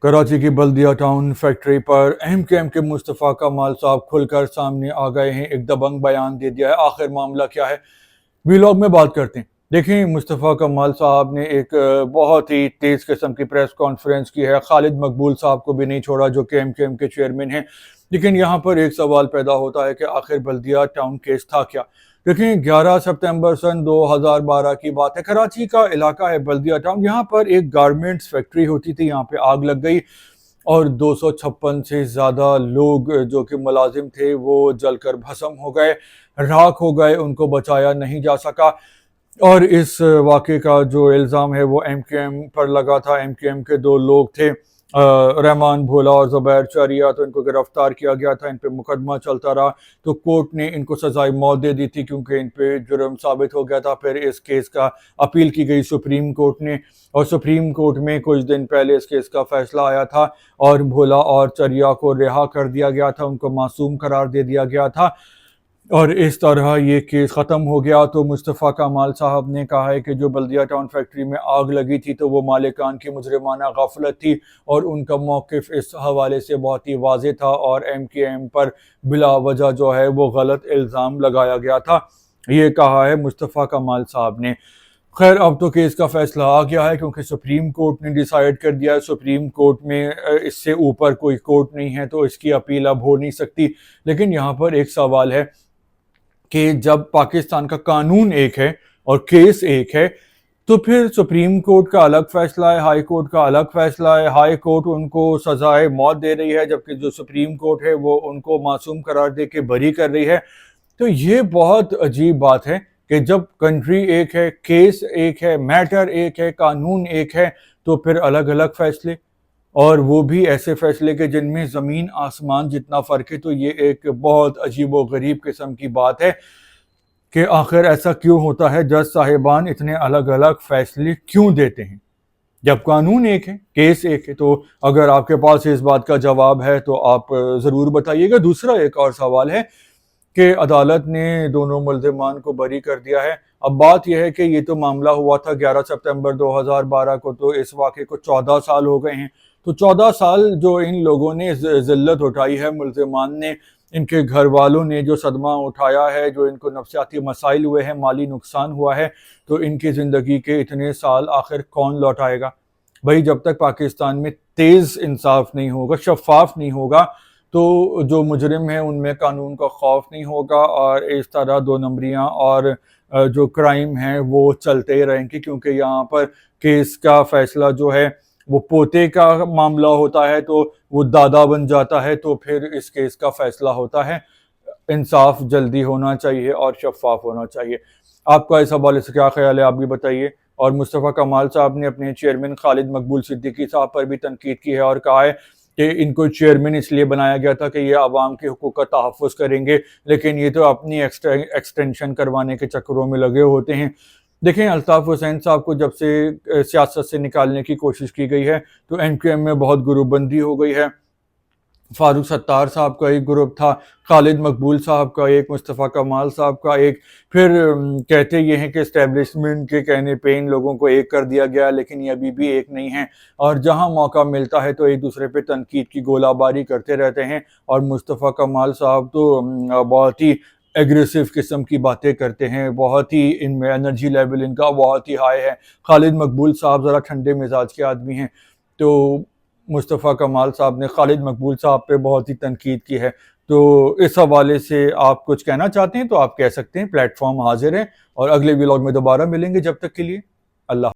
कराची की बल्दिया town factory पर MQM के मुस्तफ़ा कमाल साहब खुलकर सामने आ गए हैं। एक दबंग बयान दे दिया है। आखिर मामला क्या है, वीलॉग में बात करते हैं। देखिए, मुस्तफ़ा कमाल साहब ने एक बहुत ही तेज़ किस्म की प्रेस कॉन्फ्रेंस की है। खालिद मकबूल साहब को भी नहीं छोड़ा, जो कि एमकेएम के चेयरमैन हैं। लेकिन यहाँ पर एक सवाल पैदा होता है कि आखिर बल्दिया टाउन केस था क्या। देखिए, 11 सितंबर सन 2012 की बात है। कराची का इलाका है बल्दिया टाउन। यहाँ पर एक गारमेंट्स फैक्ट्री होती थी, यहाँ पे आग लग गई और 256 से ज़्यादा लोग जो कि मुलाजिम थे वो जलकर भस्म हो गए, राख हो गए, उनको बचाया नहीं जा सका। और इस वाक़े का जो इल्ज़ाम है वो एमकेएम पर लगा था। एमकेएम के दो लोग थे, रहमान भोला और ज़ुबैर चरिया, तो इनको गिरफ्तार किया गया था। इन पे मुकदमा चलता रहा तो कोर्ट ने इनको सज़ाए मौत दे दी थी, क्योंकि इन पे जुर्म साबित हो गया था। फिर इस केस का अपील की गई सुप्रीम कोर्ट ने, और सुप्रीम कोर्ट में कुछ दिन पहले इस केस का फैसला आया था और भोला और चरिया को रिहा कर दिया गया था, उनको मासूम करार दे दिया गया था और इस तरह ये केस ख़त्म हो गया। तो मुस्तफ़ा कमाल साहब ने कहा है कि जो बल्दिया टाउन फैक्ट्री में आग लगी थी तो वो मालिकान की मुजरिमाना गफलत थी और उनका मौक़िफ़ इस हवाले से बहुत ही वाज़ेह था और एमकेएम पर बिला वजह जो है वो गलत इल्ज़ाम लगाया गया था, ये कहा है मुस्तफ़ा कमाल साहब ने। खैर, अब तो केस का फैसला आ गया है, क्योंकि सुप्रीम कोर्ट ने डिसाइड कर दिया है। सुप्रीम कोर्ट में इससे ऊपर कोई कोर्ट नहीं है, तो इसकी अपील अब हो नहीं सकती। लेकिन यहाँ पर एक सवाल है कि जब पाकिस्तान का कानून एक है और केस एक है, तो फिर सुप्रीम कोर्ट का अलग फैसला है, हाई कोर्ट का अलग फैसला है। हाई कोर्ट उनको सजाए मौत दे रही है, जबकि जो सुप्रीम कोर्ट है वो उनको मासूम करार दे के बरी कर रही है। तो ये बहुत अजीब बात है कि जब कंट्री एक है, केस एक है, मैटर एक है, कानून एक है, तो फिर अलग अलग फैसले, और वो भी ऐसे फैसले के जिनमें ज़मीन आसमान जितना फ़र्क है। तो ये एक बहुत अजीब व गरीब किस्म की बात है कि आखिर ऐसा क्यों होता है, जज साहिबान इतने अलग अलग फैसले क्यों देते हैं जब कानून एक है, केस एक है। तो अगर आपके पास इस बात का जवाब है तो आप ज़रूर बताइएगा। दूसरा एक और सवाल है कि अदालत ने दोनों मुल्ज़िमान को बरी कर दिया है। अब बात यह है कि ये तो मामला हुआ था 11 सितंबर 2012 को, तो इस वाक़े को 14 साल हो गए हैं। तो 14 साल जो इन लोगों ने ज़िल्लत उठाई है, मुल्ज़िमान ने, इनके घर वालों ने जो सदमा उठाया है, जो इनको नफ्सियाती मसाइल हुए हैं, माली नुकसान हुआ है, तो इनकी ज़िंदगी के इतने साल आखिर कौन लौटाएगा भाई। जब तक पाकिस्तान में तेज़ इंसाफ नहीं होगा, शफाफ नहीं होगा, तो जो मुजरिम है उनमें कानून का खौफ नहीं होगा और इस तरह दो नंबरियाँ और जो क्राइम हैं वो चलते ही रहेंगे। क्योंकि यहाँ पर केस का फैसला जो है वो पोते का मामला होता है, तो वो दादा बन जाता है, तो फिर इस केस का फैसला होता है। इंसाफ जल्दी होना चाहिए और शफाफ होना चाहिए। आपका इस हवाले से क्या ख्याल है, आप भी बताइए। और मुस्तफ़ा कमाल साहब ने अपने चेयरमैन खालिद मकबूल सिद्दीकी साहब पर भी तनकीद की है और कहा है कि इनको चेयरमैन इसलिए बनाया गया था कि ये आवाम के हुकूक का तहफ़्फ़ुज़ करेंगे, लेकिन ये तो अपनी एक्सटेंशन करवाने के चक्करों में लगे होते हैं। देखें, अल्ताफ़ हुसैन साहब को जब से सियासत से निकालने की कोशिश की गई है तो एमकेएम में बहुत ग्रुपबंदी हो गई है। फारूक सत्तार साहब का एक ग्रुप था, खालिद मकबूल साहब का एक, मुस्तफ़ा कमाल साहब का एक। फिर कहते ये हैं कि इस्टेब्लिशमेंट के कहने पे इन लोगों को एक कर दिया गया, लेकिन ये अभी भी एक नहीं है और जहां मौका मिलता है तो एक दूसरे पे तनकीद की गोलाबारी करते रहते हैं। और मुस्तफ़ा कमाल साहब तो बहुत ही एग्रेसिव किस्म की बातें करते हैं, बहुत ही इनमें एनर्जी लेवल इनका बहुत ही हाई है। खालिद मकबूल साहब ज़रा ठंडे मिजाज के आदमी हैं, तो मुस्तफ़ा कमाल साहब ने खालिद मकबूल साहब पे बहुत ही तनकीद की है। तो इस हवाले से आप कुछ कहना चाहते हैं तो आप कह सकते हैं, प्लेटफॉर्म हाजिर है। और अगले व्लॉग में दोबारा मिलेंगे, जब तक के लिए अल्लाह।